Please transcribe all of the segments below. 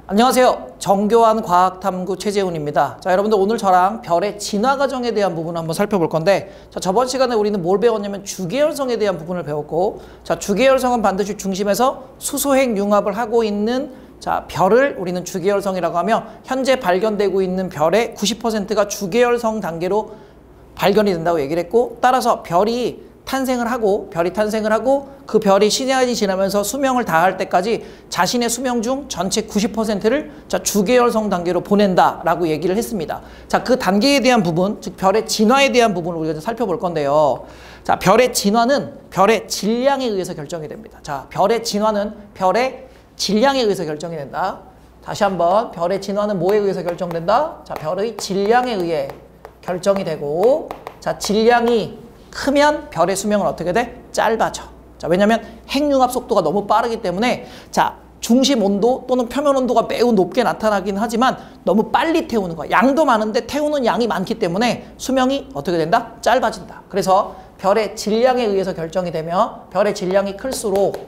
안녕하세요. 정교한 과학탐구 최재훈입니다. 자, 여러분들 오늘 저랑 별의 진화 과정에 대한 부분을 한번 살펴볼 건데, 자, 저번 시간에 우리는 뭘 배웠냐면 주계열성에 대한 부분을 배웠고, 자, 주계열성은 반드시 중심에서 수소핵 융합을 하고 있는 자, 별을 우리는 주계열성이라고 하며, 현재 발견되고 있는 별의 90%가 주계열성 단계로 발견이 된다고 얘기를 했고, 따라서 별이 탄생을 하고 그 별이 시간이 지나면서 수명을 다할 때까지 자신의 수명 중 전체 90%를 자, 주계열성 단계로 보낸다라고 얘기를 했습니다. 자, 그 단계에 대한 부분, 즉 별의 진화에 대한 부분을 우리가 살펴볼 건데요. 자, 별의 진화는 별의 질량에 의해서 결정이 됩니다. 자, 별의 진화는 별의 질량에 의해서 결정이 된다. 다시 한번, 별의 진화는 뭐에 의해서 결정된다? 자, 별의 질량에 의해 결정이 되고, 자, 질량이 크면 별의 수명은 어떻게 돼? 짧아져. 자, 왜냐면 핵융합 속도가 너무 빠르기 때문에, 자, 중심 온도 또는 표면 온도가 매우 높게 나타나긴 하지만 너무 빨리 태우는 거야. 양도 많은데 태우는 양이 많기 때문에 수명이 어떻게 된다? 짧아진다. 그래서 별의 질량에 의해서 결정이 되며, 별의 질량이 클수록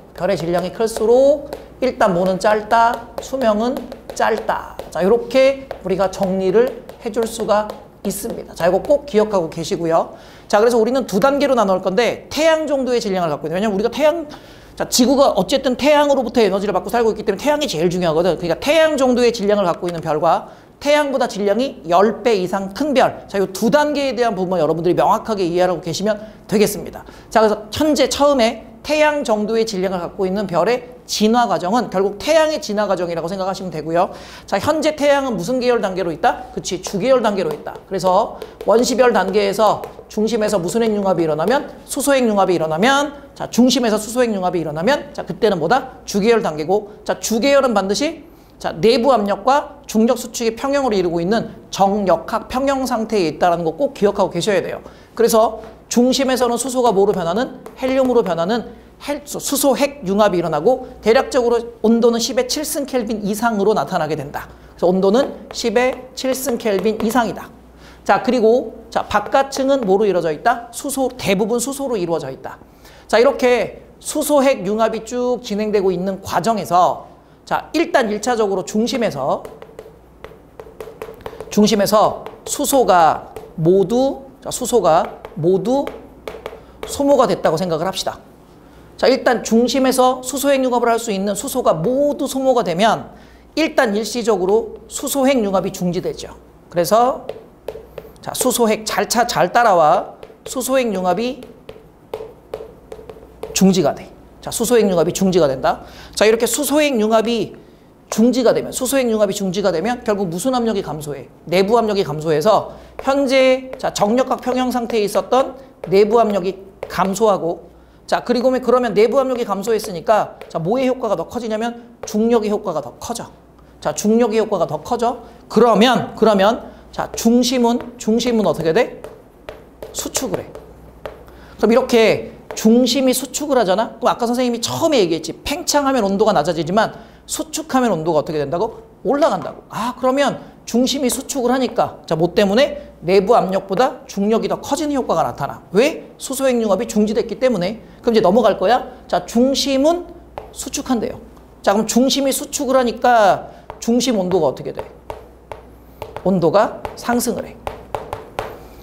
일단 뭐는 짧다, 수명은 짧다. 자, 이렇게 우리가 정리를 해줄 수가 있습니다. 자, 이거 꼭 기억하고 계시고요. 자, 그래서 우리는 두 단계로 나눌 건데, 태양 정도의 질량을 갖고 있는, 왜냐면 우리가 자, 지구가 어쨌든 태양으로부터 에너지를 받고 살고 있기 때문에 태양이 제일 중요하거든. 그러니까 태양 정도의 질량을 갖고 있는 별과 태양보다 질량이 10배 이상 큰 별. 자, 이 두 단계에 대한 부분 여러분들이 명확하게 이해하고 계시면 되겠습니다. 자, 그래서 현재 처음에 태양 정도의 질량을 갖고 있는 별의 진화 과정은 결국 태양의 진화 과정이라고 생각하시면 되고요. 자, 현재 태양은 무슨 계열 단계로 있다? 그치, 주계열 단계로 있다. 그래서 원시별 단계에서 중심에서 무슨 핵융합이 일어나면? 수소핵 융합이 일어나면, 자, 중심에서 수소핵 융합이 일어나면, 자, 그때는 뭐다? 주계열 단계고, 자, 주계열은 반드시 자, 내부 압력과 중력 수축의 평형을 이루고 있는 정역학 평형 상태에 있다는 거 꼭 기억하고 계셔야 돼요. 그래서 중심에서는 수소가 뭐로 변하는? 헬륨으로 변하는 수소핵 융합이 일어나고, 대략적으로 온도는 10의 7승 켈빈 이상으로 나타나게 된다. 그래서 온도는 10의 7승 켈빈 이상이다. 자, 그리고 자, 바깥층은 뭐로 이루어져 있다? 대부분 수소로 이루어져 있다. 자, 이렇게 수소핵 융합이 쭉 진행되고 있는 과정에서, 자, 일단 1차적으로 중심에서 수소가 모두 소모가 됐다고 생각을 합시다. 자, 일단 중심에서 수소핵 융합을 할 수 있는 수소가 모두 소모가 되면 일단 일시적으로 수소핵 융합이 중지되죠. 그래서 자, 수소핵 잘 따라와. 수소핵 융합이 중지가 돼. 자, 수소핵 융합이 중지가 된다. 자, 이렇게 수소핵 융합이 중지가 되면 결국 무슨 압력이 감소해? 내부 압력이 감소해서 현재 자, 정역학 평형 상태에 있었던 내부 압력이 감소하고, 자, 그리고 그러면 내부 압력이 감소했으니까 자, 뭐의 효과가 더 커지냐면 중력의 효과가 더 커져. 자, 중력의 효과가 더 커져. 그러면 자, 중심은 어떻게 돼? 수축을 해. 그럼 이렇게 중심이 수축을 하잖아? 그럼 아까 선생님이 처음에 얘기했지. 팽창하면 온도가 낮아지지만 수축하면 온도가 어떻게 된다고? 올라간다고. 아, 그러면 중심이 수축을 하니까, 자, 뭐 때문에? 내부 압력보다 중력이 더 커지는 효과가 나타나. 왜? 수소핵 융합이 중지됐기 때문에. 그럼 이제 넘어갈 거야. 자, 중심은 수축한대요. 자, 그럼 중심이 수축을 하니까 중심 온도가 어떻게 돼? 온도가 상승을 해.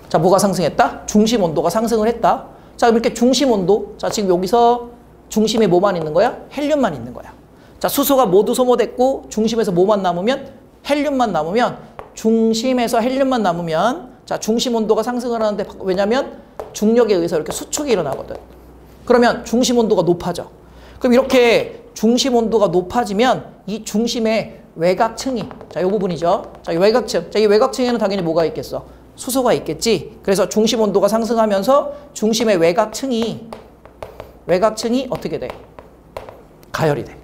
자, 뭐가 상승했다? 중심 온도가 상승을 했다. 자, 그럼 이렇게 중심 온도, 자, 지금 여기서 중심에 뭐만 있는 거야? 헬륨만 있는 거야. 자, 수소가 모두 소모됐고 중심에서 뭐만 남으면? 헬륨만 남으면, 중심에서 헬륨만 남으면, 자, 중심 온도가 상승을 하는데, 왜냐면 중력에 의해서 이렇게 수축이 일어나거든. 그러면 중심 온도가 높아져. 그럼 이렇게 중심 온도가 높아지면 이 중심의 외곽층이, 자, 이 부분이죠. 자, 이 외곽층. 자, 이 외곽층에는 당연히 뭐가 있겠어? 수소가 있겠지. 그래서 중심 온도가 상승하면서 중심의 외곽층이 어떻게 돼? 가열이 돼.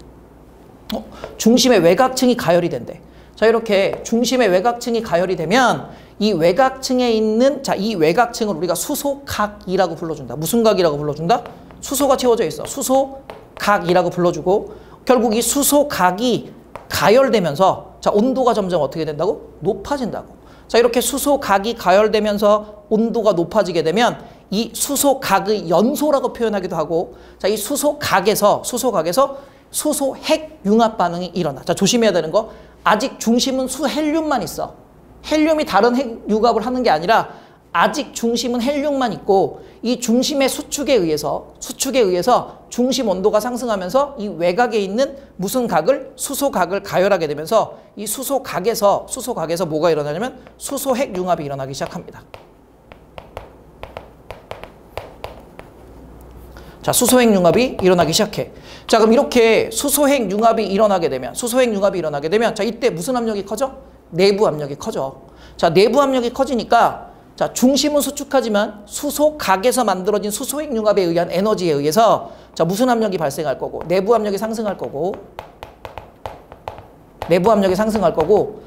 중심의 외곽층이 가열이 된대. 자, 이렇게 중심의 외곽층이 가열이 되면 이 외곽층에 있는, 자, 이 외곽층을 우리가 수소각이라고 불러준다. 무슨 각이라고 불러준다? 수소가 채워져 있어. 수소각이라고 불러주고, 결국 이 수소각이 가열되면서, 자, 온도가 점점 어떻게 된다고? 높아진다고. 자, 이렇게 수소각이 가열되면서 온도가 높아지게 되면 이 수소각의 연소라고 표현하기도 하고, 자, 이 수소각에서 수소핵 융합 반응이 일어나. 자, 조심해야 되는 거. 아직 중심은 수헬륨만 있어. 헬륨이 다른 핵 융합을 하는 게 아니라 아직 중심은 헬륨만 있고, 이 중심의 수축에 의해서 중심 온도가 상승하면서 이 외곽에 있는 무슨 각을, 수소각을 가열하게 되면서 이 수소각에서 뭐가 일어나냐면 수소핵 융합이 일어나기 시작합니다. 자, 수소핵 융합이 일어나기 시작해. 자, 그럼 이렇게 수소핵 융합이 일어나게 되면, 자, 이때 무슨 압력이 커져? 내부 압력이 커져. 자, 내부 압력이 커지니까, 자, 중심은 수축하지만 수소각에서 만들어진 수소핵 융합에 의한 에너지에 의해서, 자, 무슨 압력이 발생할 거고, 내부 압력이 상승할 거고,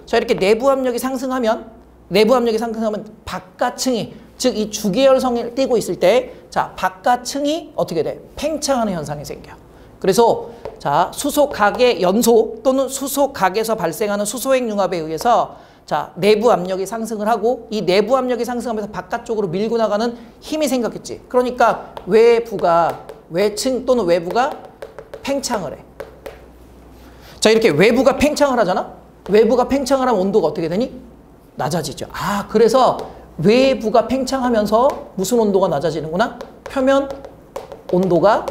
자, 이렇게 내부 압력이 상승하면 바깥층이, 즉 이 주계열성을 띠고 있을 때, 자, 바깥층이 어떻게 돼? 팽창하는 현상이 생겨. 그래서 자, 수소각의 연소 또는 수소각에서 발생하는 수소핵 융합에 의해서, 자, 내부 압력이 상승을 하고, 이 내부 압력이 상승하면서 바깥쪽으로 밀고 나가는 힘이 생겼겠지. 그러니까 외층 또는 외부가 팽창을 해. 자, 이렇게 외부가 팽창을 하잖아? 외부가 팽창을 하면 온도가 어떻게 되니? 낮아지죠. 아, 그래서 외부가 팽창하면서 무슨 온도가 낮아지는구나? 표면 온도가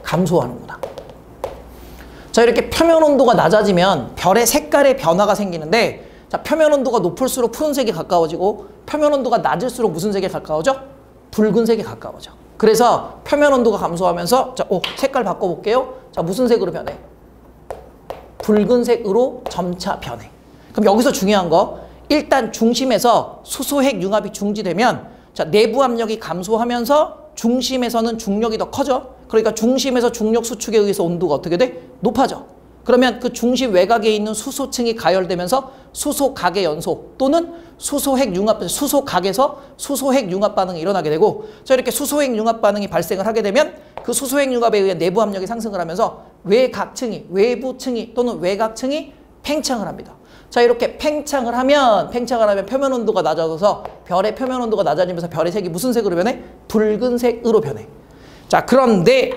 감소하는구나. 자, 이렇게 표면 온도가 낮아지면 별의 색깔의 변화가 생기는데, 자, 표면 온도가 높을수록 푸른색이 가까워지고, 표면 온도가 낮을수록 무슨 색에 가까워져? 붉은색이 가까워져. 그래서 표면 온도가 감소하면서, 자, 색깔 바꿔볼게요. 자, 무슨 색으로 변해? 붉은색으로 점차 변해. 그럼 여기서 중요한 거, 일단 중심에서 수소핵 융합이 중지되면, 자, 내부 압력이 감소하면서 중심에서는 중력이 더 커져. 그러니까 중심에서 중력 수축에 의해서 온도가 어떻게 돼? 높아져. 그러면 그 중심 외곽에 있는 수소층이 가열되면서 수소각의 연소 또는 수소핵 융합, 수소각에서 수소핵 융합 반응이 일어나게 되고, 자, 이렇게 수소핵 융합 반응이 발생을 하게 되면 그 수소핵 융합에 의한 내부 압력이 상승을 하면서 외부층이 또는 외곽층이 팽창을 합니다. 자, 이렇게 팽창을 하면 표면 온도가 낮아져서 별의 표면 온도가 낮아지면서 별의 색이 무슨 색으로 변해? 붉은색으로 변해. 자, 그런데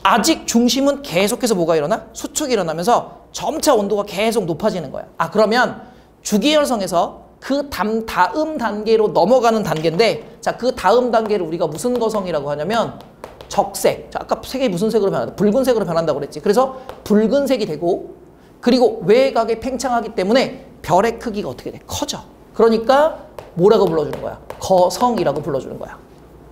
아직 중심은 계속해서 뭐가 일어나? 수축이 일어나면서 점차 온도가 계속 높아지는 거야. 아, 그러면 주기열성에서 그 다음 단계로 넘어가는 단계인데, 자, 그 다음 단계를 우리가 무슨 거성이라고 하냐면 적색. 자, 아까 색이 무슨 색으로 변한다? 붉은색으로 변한다고 그랬지. 그래서 붉은색이 되고, 그리고 외곽에 팽창하기 때문에 별의 크기가 어떻게 돼? 커져. 그러니까 뭐라고 불러주는 거야? 거성이라고 불러주는 거야.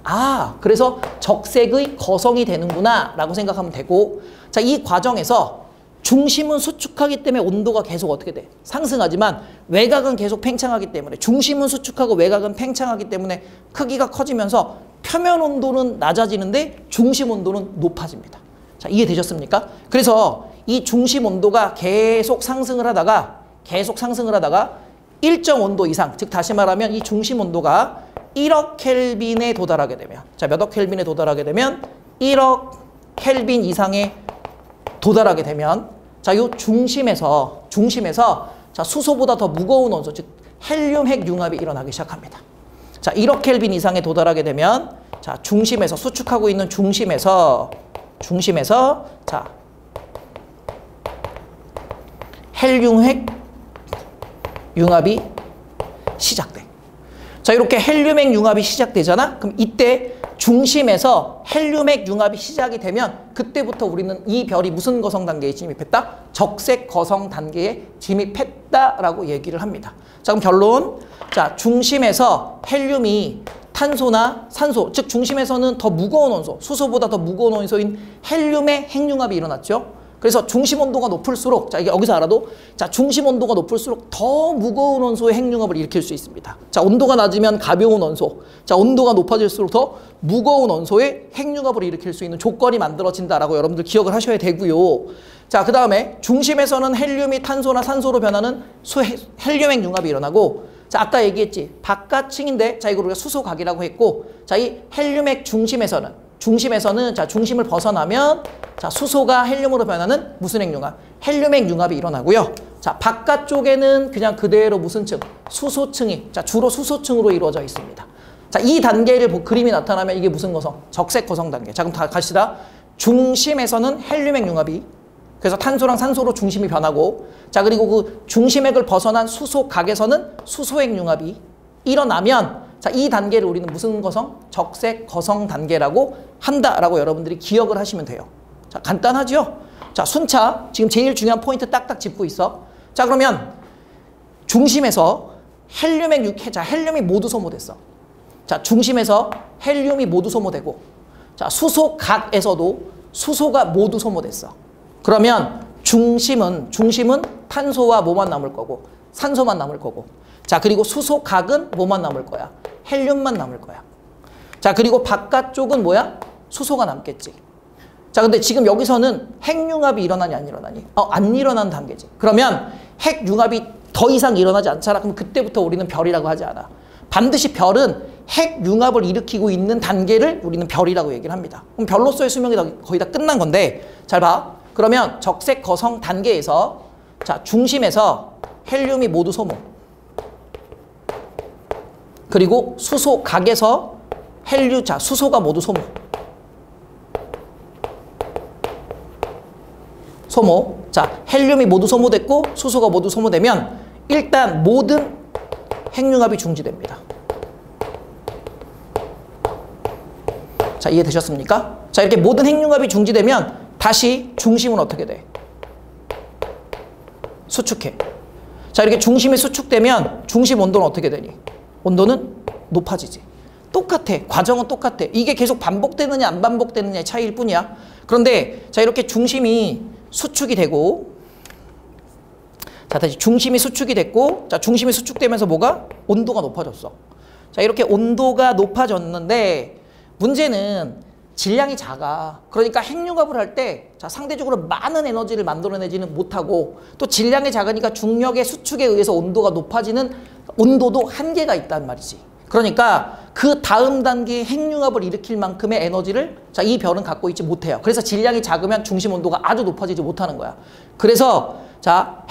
아, 그래서 적색의 거성이 되는구나 라고 생각하면 되고, 자, 이 과정에서 중심은 수축하기 때문에 온도가 계속 어떻게 돼? 상승하지만 외곽은 계속 팽창하기 때문에, 중심은 수축하고 외곽은 팽창하기 때문에 크기가 커지면서 표면 온도는 낮아지는데 중심 온도는 높아집니다. 자, 이해되셨습니까? 그래서 이 중심 온도가 계속 상승을 하다가 일정 온도 이상, 즉 다시 말하면 이 중심 온도가 1억 켈빈에 도달하게 되면, 자, 몇억 켈빈에 도달하게 되면 1억 켈빈 이상에 도달하게 되면, 자, 요 중심에서 자, 수소보다 더 무거운 원소, 즉 헬륨 핵 융합이 일어나기 시작합니다. 자, 1억 켈빈 이상에 도달하게 되면, 자, 중심에서 수축하고 있는 중심에서 자, 헬륨 핵 융합이 시작돼. 자, 이렇게 헬륨 핵 융합이 시작되잖아? 그럼 이때 중심에서 헬륨 핵 융합이 시작이 되면 그때부터 우리는 이 별이 무슨 거성 단계에 진입했다? 적색 거성 단계에 진입했다라고 얘기를 합니다. 자, 그럼 결론. 자, 중심에서 헬륨이 탄소나 산소, 즉 중심에서는 더 무거운 원소, 수소보다 더 무거운 원소인 헬륨의 핵융합이 일어났죠. 그래서 중심 온도가 높을수록, 자, 이게 여기서 알아도, 자, 중심 온도가 높을수록 더 무거운 원소의 핵융합을 일으킬 수 있습니다. 자, 온도가 낮으면 가벼운 원소, 자, 온도가 높아질수록 더 무거운 원소의 핵융합을 일으킬 수 있는 조건이 만들어진다라고 여러분들 기억을 하셔야 되고요. 자, 그 다음에 중심에서는 헬륨이 탄소나 산소로 변하는 헬륨 핵융합이 일어나고, 자, 아까 얘기했지. 바깥층인데, 자, 이걸 우리가 수소각이라고 했고, 자, 이 헬륨핵 중심에서는 자, 중심을 벗어나면, 자, 수소가 헬륨으로 변하는 무슨 핵융합? 헬륨핵 융합이 일어나고요. 자, 바깥쪽에는 그냥 그대로 무슨 층? 수소층이, 자, 주로 수소층으로 이루어져 있습니다. 자, 이 단계를 그림이 나타나면 이게 무슨 거성? 적색 거성 단계. 자, 그럼 다 갑시다. 중심에서는 헬륨액 융합이, 그래서 탄소랑 산소로 중심이 변하고, 자, 그리고 그 중심액을 벗어난 수소각에서는 수소액 융합이 일어나면, 자, 이 단계를 우리는 무슨 거성? 적색 거성 단계라고 한다라고 여러분들이 기억을 하시면 돼요. 자, 간단하죠? 자, 순차. 지금 제일 중요한 포인트 딱딱 짚고 있어. 자, 그러면 중심에서 헬륨이 모두 소모됐어. 자, 중심에서 헬륨이 모두 소모되고, 자, 수소각에서도 수소가 모두 소모됐어. 그러면 중심은 탄소와 뭐만 남을 거고, 산소만 남을 거고. 자, 그리고 수소각은 뭐만 남을 거야? 헬륨만 남을 거야. 자, 그리고 바깥쪽은 뭐야? 수소가 남겠지. 자, 근데 지금 여기서는 핵융합이 일어나니 안 일어나니? 안 일어나는 단계지. 그러면 핵융합이 더 이상 일어나지 않잖아. 그럼 그때부터 우리는 별이라고 하지 않아. 반드시 별은 핵융합을 일으키고 있는 단계를 우리는 별이라고 얘기를 합니다. 그럼 별로서의 수명이 거의 다 끝난 건데, 잘 봐. 그러면 적색 거성 단계에서, 자, 중심에서 헬륨이 모두 소모, 그리고 수소각에서 자, 수소가 모두 소모. 자, 헬륨이 모두 소모됐고 수소가 모두 소모되면 일단 모든 핵융합이 중지됩니다. 자, 이해되셨습니까? 자, 이렇게 모든 핵융합이 중지되면 다시 중심은 어떻게 돼? 수축해. 자, 이렇게 중심이 수축되면 중심 온도는 어떻게 되니? 온도는 높아지지. 똑같아. 과정은 똑같아. 이게 계속 반복되느냐 안 반복되느냐의 차이일 뿐이야. 그런데 자, 이렇게 중심이 수축이 되고, 자, 다시 중심이 수축이 됐고, 자, 중심이 수축되면서 뭐가? 온도가 높아졌어. 자, 이렇게 온도가 높아졌는데 문제는 질량이 작아. 그러니까 핵융합을 할 때, 자, 상대적으로 많은 에너지를 만들어내지는 못하고, 또 질량이 작으니까 중력의 수축에 의해서 온도가 높아지는 온도도 한계가 있단 말이지. 그러니까 그 다음 단계의 핵융합을 일으킬 만큼의 에너지를, 자, 이 별은 갖고 있지 못해요. 그래서 질량이 작으면 중심 온도가 아주 높아지지 못하는 거야. 그래서 자,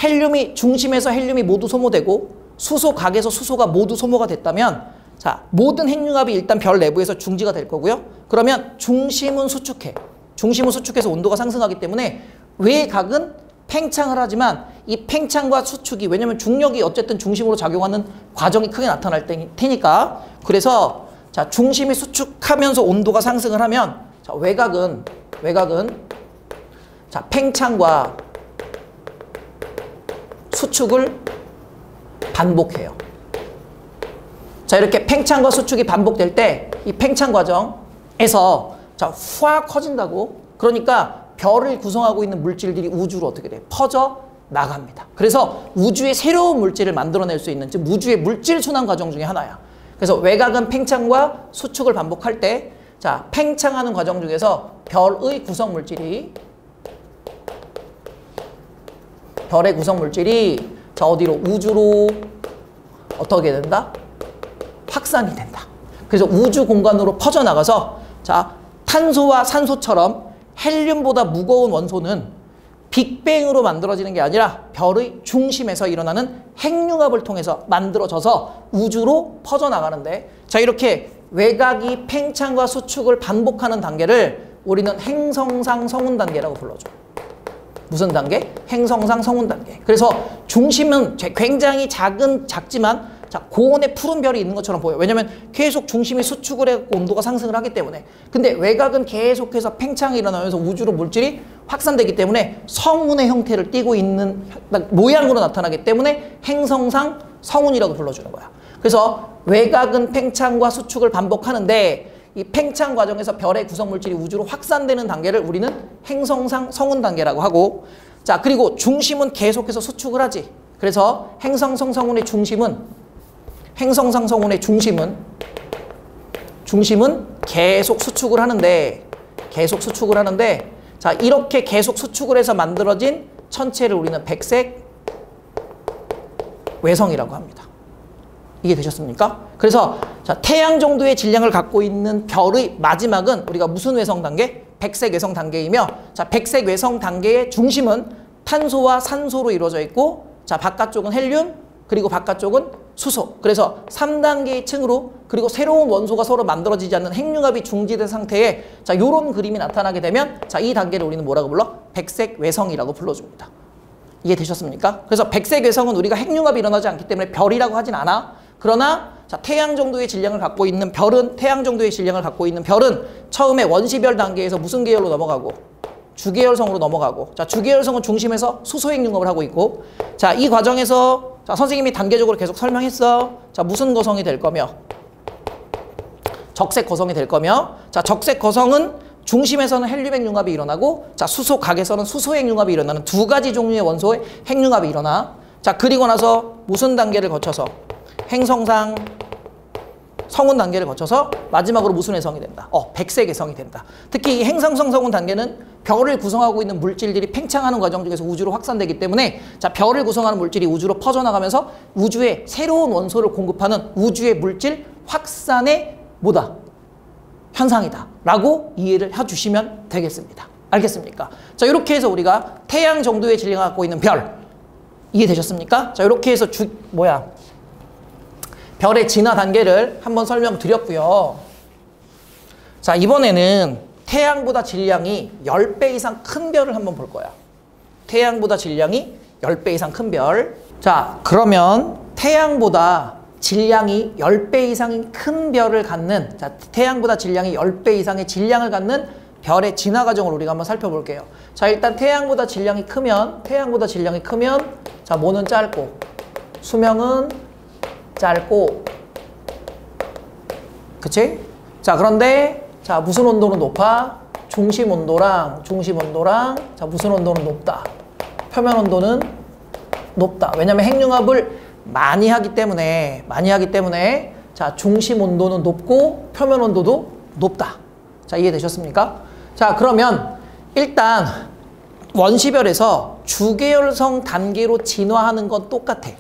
중심에서 헬륨이 모두 소모되고 수소각에서 수소가 모두 소모가 됐다면, 자, 모든 핵융합이 일단 별 내부에서 중지가 될 거고요. 그러면 중심은 수축해. 중심은 수축해서 온도가 상승하기 때문에 외곽은 팽창을 하지만 이 팽창과 수축이, 왜냐면 중력이 어쨌든 중심으로 작용하는 과정이 크게 나타날 테니까, 그래서 자, 중심이 수축하면서 온도가 상승을 하면, 자, 외곽은 자, 팽창과 수축을 반복해요. 자, 이렇게 팽창과 수축이 반복될 때 이 팽창 과정에서, 자, 확 커진다고. 그러니까 별을 구성하고 있는 물질들이 우주로 어떻게 돼? 퍼져 나갑니다. 그래서 우주의 새로운 물질을 만들어낼 수 있는, 즉 우주의 물질 순환 과정 중에 하나야. 그래서 외곽은 팽창과 수축을 반복할 때, 자, 팽창하는 과정 중에서 별의 구성 물질이, 자, 어디로? 우주로 어떻게 된다? 확산이 된다. 그래서 우주 공간으로 퍼져나가서, 자, 탄소와 산소처럼 헬륨보다 무거운 원소는 빅뱅으로 만들어지는 게 아니라 별의 중심에서 일어나는 핵융합을 통해서 만들어져서 우주로 퍼져나가는데, 자, 이렇게 외곽이 팽창과 수축을 반복하는 단계를 우리는 행성상 성운 단계라고 불러줘. 무슨 단계? 행성상 성운 단계. 그래서 중심은 굉장히 작지만, 자, 고온의 푸른 별이 있는 것처럼 보여요. 왜냐면 계속 중심이 수축을 해서 온도가 상승을 하기 때문에. 근데 외곽은 계속해서 팽창이 일어나면서 우주로 물질이 확산되기 때문에 성운의 형태를 띠고 있는 모양으로 나타나기 때문에 행성상 성운이라고 불러주는 거야. 그래서 외곽은 팽창과 수축을 반복하는데 이 팽창 과정에서 별의 구성 물질이 우주로 확산되는 단계를 우리는 행성상 성운 단계라고 하고, 자, 그리고 중심은 계속해서 수축을 하지. 그래서 행성상 성운의 중심은 계속 수축을 하는데, 자, 이렇게 계속 수축을 해서 만들어진 천체를 우리는 백색 외성이라고 합니다. 이게 되셨습니까? 그래서 자, 태양 정도의 질량을 갖고 있는 별의 마지막은 우리가 무슨 외성 단계? 백색 외성 단계이며, 자, 백색 외성 단계의 중심은 탄소와 산소로 이루어져 있고, 자, 바깥쪽은 헬륨, 그리고 바깥쪽은 수소. 그래서 3단계의 층으로 그리고 새로운 원소가 서로 만들어지지 않는 핵융합이 중지된 상태에 자, 요런 그림이 나타나게 되면 자, 이 단계를 우리는 뭐라고 불러? 백색 외성이라고 불러줍니다. 이해되셨습니까? 그래서 백색 외성은 우리가 핵융합이 일어나지 않기 때문에 별이라고 하진 않아. 그러나 자, 태양 정도의 질량을 갖고 있는 별은 처음에 원시별 단계에서 무슨 계열로 넘어가고 주계열성으로 넘어가고 자, 주계열성은 중심에서 수소핵융합을 하고 있고 자, 이 과정에서 자, 선생님이 단계적으로 계속 설명했어. 자, 무슨 거성이 될 거며 적색 거성이 될 거며 자, 적색 거성은 중심에서는 헬륨핵융합이 일어나고 자, 수소각에서는 수소핵융합이 일어나는 두 가지 종류의 원소의 핵융합이 일어나. 자, 그리고 나서 무슨 단계를 거쳐서 행성상 성운 단계를 거쳐서 마지막으로 무슨 해성이 된다? 백색 해성이 된다. 특히 이 행성상 성운 단계는 별을 구성하고 있는 물질들이 팽창하는 과정 중에서 우주로 확산되기 때문에 자, 별을 구성하는 물질이 우주로 퍼져나가면서 우주에 새로운 원소를 공급하는 우주의 물질 확산의 뭐다? 현상이다 라고 이해를 해주시면 되겠습니다. 알겠습니까? 자, 이렇게 해서 우리가 태양 정도의 질량을 갖고 있는 별 이해되셨습니까? 자, 이렇게 해서 별의 진화 단계를 한번 설명드렸고요. 자, 이번에는 태양보다 질량이 10배 이상 큰 별을 한번 볼 거야. 태양보다 질량이 10배 이상 큰 별. 자, 그러면 태양보다 질량이 10배 이상 큰 별을 갖는 자, 태양보다 질량이 10배 이상의 질량을 갖는 별의 진화 과정을 우리가 한번 살펴볼게요. 자, 일단 태양보다 질량이 크면 자, 뭐는 짧고 수명은 짧고 그치? 자, 그런데 자, 무슨 온도는 높아? 중심 온도랑 자, 무슨 온도는 높다. 표면 온도는 높다. 왜냐면 핵융합을 많이 하기 때문에 자, 중심 온도는 높고 표면 온도도 높다. 자, 이해되셨습니까? 자, 그러면 일단 원시별에서 주계열성 단계로 진화하는 건 똑같아.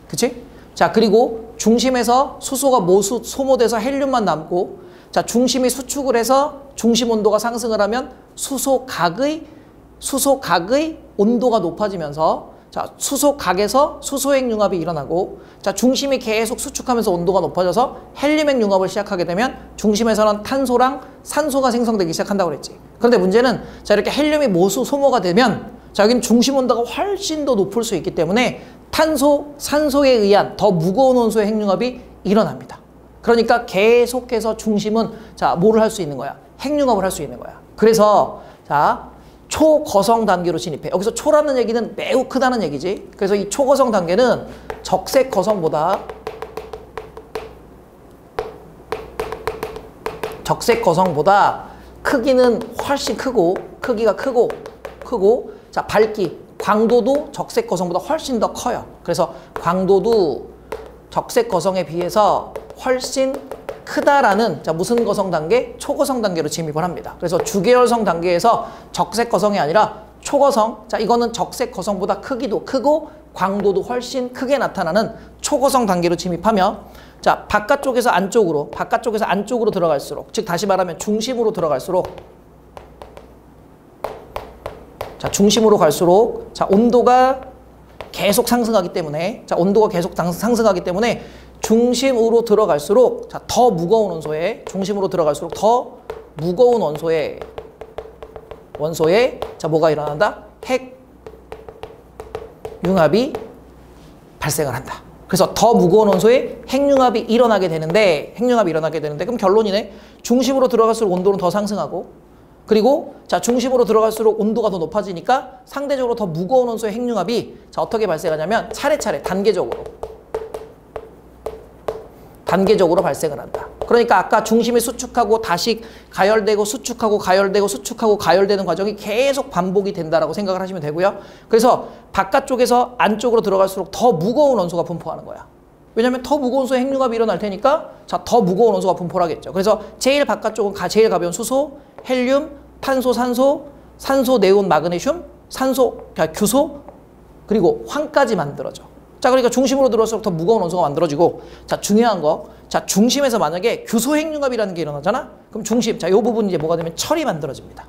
그치? 자, 그리고 중심에서 수소가 소모돼서 헬륨만 남고 자, 중심이 수축을 해서 중심 온도가 상승을 하면 수소각의 온도가 높아지면서 자, 수소각에서 수소핵융합이 일어나고 자, 중심이 계속 수축하면서 온도가 높아져서 헬륨핵융합을 시작하게 되면 중심에서는 탄소랑 산소가 생성되기 시작한다고 그랬지. 그런데 문제는 자, 이렇게 헬륨이 소모가 되면 자, 여기는 중심 온도가 훨씬 더 높을 수 있기 때문에 산소에 의한 더 무거운 원소의 핵융합이 일어납니다. 그러니까 계속해서 중심은 자, 뭐를 할 수 있는 거야? 핵융합을 할 수 있는 거야. 그래서 자, 초거성 단계로 진입해. 여기서 초라는 얘기는 매우 크다는 얘기지. 그래서 이 초거성 단계는 적색 거성보다 크기는 훨씬 크기가 크고 자, 밝기, 광도도 적색 거성보다 훨씬 더 커요. 그래서 광도도 적색 거성에 비해서 훨씬 크다라는 자, 무슨 거성 단계? 초거성 단계로 진입을 합니다. 그래서 주계열성 단계에서 적색 거성이 아니라 초거성. 자, 이거는 적색 거성보다 크기도 크고 광도도 훨씬 크게 나타나는 초거성 단계로 진입하며 자, 바깥쪽에서 안쪽으로 들어갈수록 즉 다시 말하면 중심으로 들어갈수록 자, 중심으로 갈수록 자, 온도가 계속 상승하기 때문에 중심으로 들어갈수록 자, 더 무거운 원소에 원소에 자, 뭐가 일어난다? 핵융합이 발생을 한다. 그래서 더 무거운 원소에 핵융합이 일어나게 되는데 그럼 결론이네. 중심으로 들어갈수록 온도는 더 상승하고 그리고 자, 중심으로 들어갈수록 온도가 더 높아지니까 상대적으로 더 무거운 원소의 핵융합이 자, 어떻게 발생하냐면 차례차례 단계적으로 발생을 한다. 그러니까 아까 중심이 수축하고 다시 가열되고 수축하고 가열되는 과정이 계속 반복이 된다라고 생각을 하시면 되고요. 그래서 바깥쪽에서 안쪽으로 들어갈수록 더 무거운 원소가 분포하는 거야. 왜냐하면 더 무거운 원소의 핵융합이 일어날 테니까 자, 더 무거운 원소가 분포를 하겠죠. 그래서 제일 바깥쪽은 제일 가벼운 수소, 헬륨, 탄소, 산소, 네온, 마그네슘, 규소, 그리고 황까지 만들어져. 자, 그러니까 중심으로 들어올수록 더 무거운 원소가 만들어지고 자, 중요한 거. 자, 중심에서 만약에 규소 핵융합이라는 게 일어나잖아? 그럼 중심. 자, 요 부분 이제 뭐가 되면 철이 만들어집니다.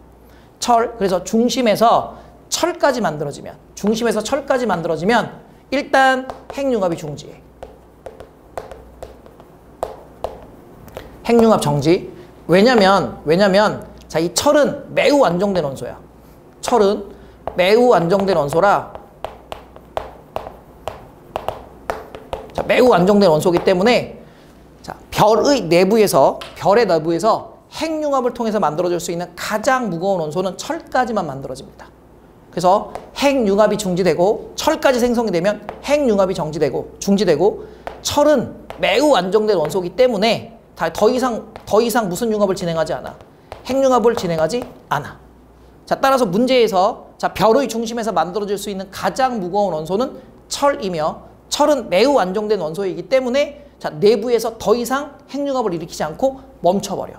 그래서 중심에서 철까지 만들어지면 일단 핵융합이 중지해. 핵융합 정지. 왜냐면 자, 이 철은 매우 안정된 원소야. 철은 매우 안정된 원소라, 자, 매우 안정된 원소이기 때문에 자, 별의 내부에서 핵융합을 통해서 만들어질 수 있는 가장 무거운 원소는 철까지만 만들어집니다. 그래서 핵융합이 중지되고 철까지 생성이 되면 핵융합이 중지되고 철은 매우 안정된 원소이기 때문에 더 이상 무슨 융합을 진행하지 않아. 핵융합을 진행하지 않아. 자, 따라서 문제에서 자, 별의 중심에서 만들어질 수 있는 가장 무거운 원소는 철이며 철은 매우 안정된 원소이기 때문에 자, 내부에서 더 이상 핵융합을 일으키지 않고 멈춰버려.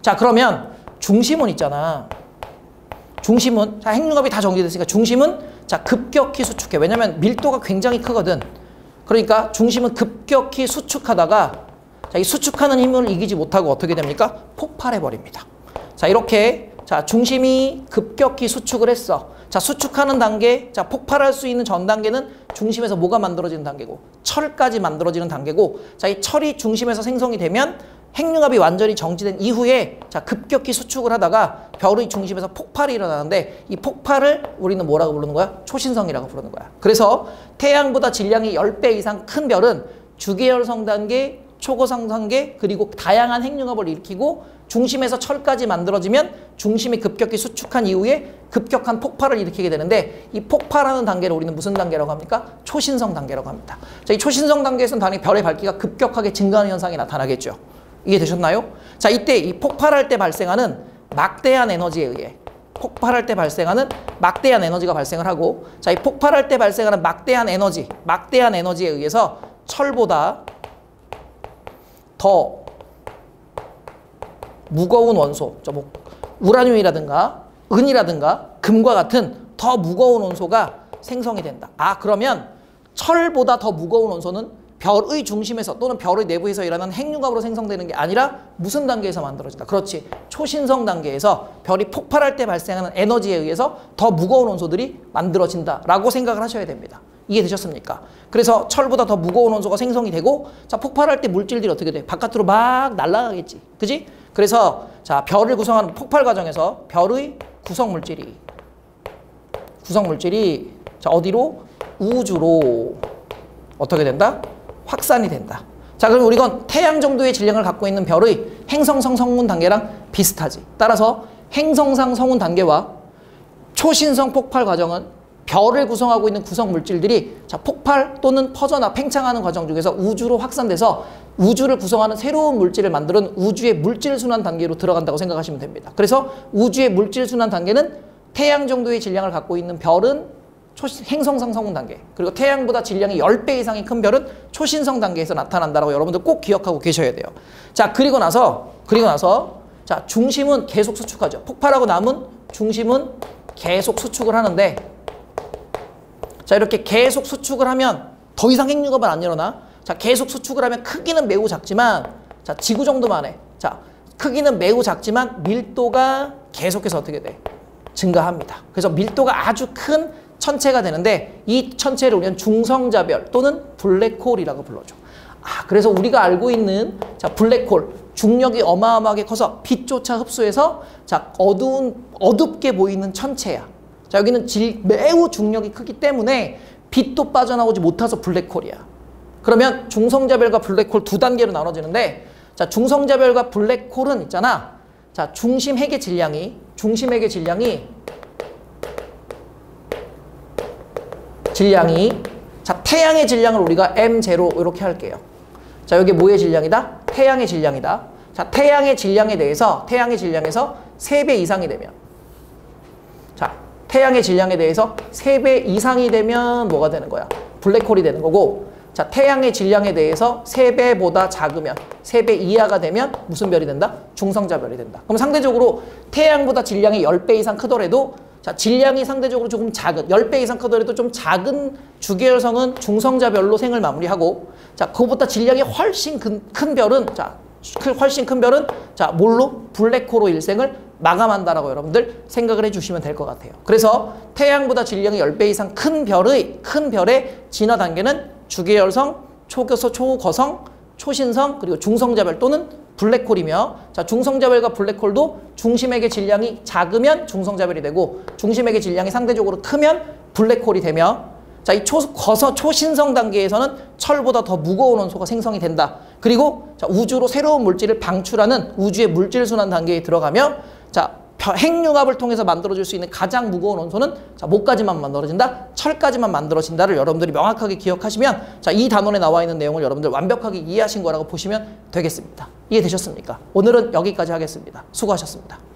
자, 그러면 중심은 있잖아. 중심은 자, 핵융합이 다 정지됐으니까 중심은 자, 급격히 수축해. 왜냐면 밀도가 굉장히 크거든. 그러니까 중심은 급격히 수축하다가 자, 이 수축하는 힘을 이기지 못하고 어떻게 됩니까? 폭발해버립니다. 자, 이렇게 자, 중심이 급격히 수축을 했어. 자, 수축하는 단계, 자, 폭발할 수 있는 전 단계는 중심에서 뭐가 만들어지는 단계고 철까지 만들어지는 단계고 자, 이 철이 중심에서 생성이 되면 핵융합이 완전히 정지된 이후에 자, 급격히 수축을 하다가 별의 중심에서 폭발이 일어나는데 이 폭발을 우리는 뭐라고 부르는 거야? 초신성이라고 부르는 거야. 그래서 태양보다 질량이 10배 이상 큰 별은 주계열성 단계, 초고성 단계, 그리고 다양한 핵융합을 일으키고 중심에서 철까지 만들어지면 중심이 급격히 수축한 이후에 급격한 폭발을 일으키게 되는데 이 폭발하는 단계를 우리는 무슨 단계라고 합니까? 초신성 단계라고 합니다. 자, 이 초신성 단계에서는 당연히 별의 밝기가 급격하게 증가하는 현상이 나타나겠죠. 이해되셨나요? 자, 이때 이 폭발할 때 발생하는 막대한 에너지에 의해 폭발할 때 발생하는 막대한 에너지가 발생을 하고 자, 이 폭발할 때 발생하는 막대한 에너지에 의해서 철보다 더 무거운 원소, 뭐 우라늄이라든가 은이라든가 금과 같은 더 무거운 원소가 생성이 된다. 아, 그러면 철보다 더 무거운 원소는 별의 중심에서 또는 별의 내부에서 일어나는 핵융합으로 생성되는 게 아니라 무슨 단계에서 만들어진다. 그렇지. 초신성 단계에서 별이 폭발할 때 발생하는 에너지에 의해서 더 무거운 원소들이 만들어진다라고 생각을 하셔야 됩니다. 이해되셨습니까? 그래서 철보다 더 무거운 원소가 생성이 되고 자, 폭발할 때 물질들이 어떻게 돼? 바깥으로 막 날아가겠지. 그지? 그래서 자, 별을 구성하는 폭발 과정에서 별의 구성 물질이 자, 어디로? 우주로 어떻게 된다? 확산이 된다. 자, 그럼 우리가 태양 정도의 질량을 갖고 있는 별의 행성상 성운 단계랑 비슷하지. 따라서 행성상 성운 단계와 초신성 폭발 과정은 별을 구성하고 있는 구성 물질들이 자, 폭발 또는 퍼져나 팽창하는 과정 중에서 우주로 확산돼서 우주를 구성하는 새로운 물질을 만드는 우주의 물질 순환 단계로 들어간다고 생각하시면 됩니다. 그래서 우주의 물질 순환 단계는 태양 정도의 질량을 갖고 있는 별은 행성상 성운 단계, 그리고 태양보다 질량이 10배 이상이 큰 별은 초신성 단계에서 나타난다라고 여러분들 꼭 기억하고 계셔야 돼요. 자, 그리고 나서 자, 중심은 계속 수축하죠. 폭발하고 남은 중심은 계속 수축을 하는데 자, 이렇게 계속 수축을 하면 더 이상 핵융합은 안 일어나. 자, 계속 수축을 하면 크기는 매우 작지만 자, 지구 정도만 해. 자, 크기는 매우 작지만 밀도가 계속해서 어떻게 돼? 증가합니다. 그래서 밀도가 아주 큰 천체가 되는데 이 천체를 우리는 중성자별 또는 블랙홀이라고 불러줘. 아, 그래서 우리가 알고 있는 자, 블랙홀 중력이 어마어마하게 커서 빛조차 흡수해서 자, 어둡게 보이는 천체야. 자, 여기는 매우 중력이 크기 때문에 빛도 빠져나오지 못해서 블랙홀이야. 그러면 중성자별과 블랙홀 두 단계로 나눠지는데 자, 중성자별과 블랙홀은 있잖아. 자, 중심핵의 질량이 자, 태양의 질량을 우리가 M0 이렇게 할게요. 자, 여기 뭐의 질량이다? 태양의 질량이다. 자, 태양의 질량에 대해서 3배 이상이 되면 자, 태양의 질량에 대해서 3배 이상이 되면 뭐가 되는 거야? 블랙홀이 되는 거고 자, 태양의 질량에 대해서 3배보다 작으면 3배 이하가 되면 무슨 별이 된다? 중성자별이 된다. 그럼 상대적으로 태양보다 질량이 10배 이상 크더라도 자, 질량이 상대적으로 조금 작은 10배 이상 크더라도 좀 작은 주계열성은 중성자별로 생을 마무리하고 자, 그것보다 질량이 훨씬 큰 별은 자, 뭘로? 블랙홀로 일생을 마감한다라고 여러분들 생각을 해주시면 될 것 같아요. 그래서 태양보다 질량이 10배 이상 큰 별의 진화 단계는 주계열성, 초교소, 초거성, 초신성, 그리고 중성자별 또는 블랙홀이며 자, 중성자별과 블랙홀도 중심액의 질량이 작으면 중성자별이 되고 중심액의 질량이 상대적으로 크면 블랙홀이 되며 자, 이 초신성 단계에서는 철보다 더 무거운 원소가 생성이 된다. 그리고 자, 우주로 새로운 물질을 방출하는 우주의 물질 순환 단계에 들어가며 자, 핵융합을 통해서 만들어질 수 있는 가장 무거운 원소는 자, 뭐까지만 만들어진다? 철까지만 만들어진다를 여러분들이 명확하게 기억하시면 자, 이 단원에 나와 있는 내용을 여러분들 완벽하게 이해하신 거라고 보시면 되겠습니다. 이해되셨습니까? 오늘은 여기까지 하겠습니다. 수고하셨습니다.